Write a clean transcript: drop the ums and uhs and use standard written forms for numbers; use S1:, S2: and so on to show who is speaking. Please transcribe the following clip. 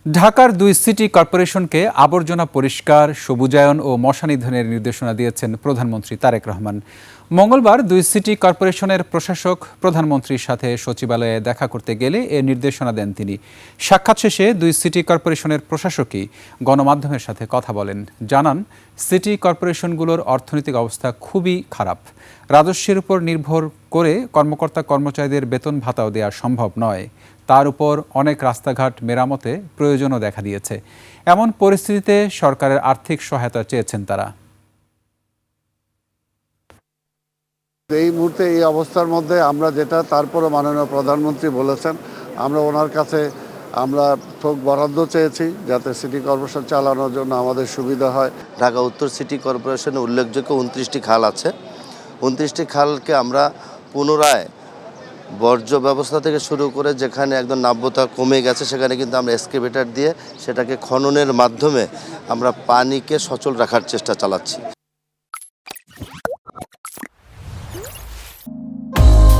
S1: ঢাকার ২ সিটি কর্পোরেশনকে আবর্জনা পরিষ্কার, সবুজায়ন ও মশা নিধনের নির্দেশনা দিয়েছেন প্রধানমন্ত্রী তারেক রহমান। মঙ্গলবার ২ সিটি কর্পোরেশনের প্রশাসক প্রধানমন্ত্রীর সাথে সচিবালয়ে দেখা করতে গেলে এ নির্দেশনা দেন তিনি। সাক্ষাৎ শেষে ২ সিটি কর্পোরেশনের প্রশাসকই গণমাধ্যমের সাথে কথা বলেন। জানান, সিটি কর্পোরেশনগুলোর অর্থনৈতিক অবস্থা খুবই খারাপ। রাজস্বের উপর নির্ভর করে কর্মচারীদের বেতন ভাতাও দেওয়া সম্ভব নয়। তার উপর অনেক রাস্তাঘাট মেরামতে প্রয়োজনও দেখা দিয়েছে। এমন পরিস্থিতিতে সরকারের আর্থিক সহায়তা চেয়েছেন তারা।
S2: এই মুহূর্তে এই অবস্থার মধ্যে আমরা যেটা, তারপরে মাননীয় প্রধানমন্ত্রী বলেছেন, আমরা ওনার কাছে থোক বরাদ্দ চেয়েছি যাতে সিটি কর্পোরেশন চালানোর জন্য আমাদের সুবিধা হয়।
S3: ঢাকা উত্তর সিটি কর্পোরেশনে উল্লেখযোগ্য 29টি খাল আছে। 29টি খালকে আমরা পুনরায় বর্জ্য ব্যবস্থা থেকে শুরু করে যেখানে একদম নাব্যতা কমে গেছে সেখানে কিন্তু আমরা এক্সকেভেটর দিয়ে সেটাকে খননের মাধ্যমে আমরা পানিকে সচল রাখার চেষ্টা চালাচ্ছি।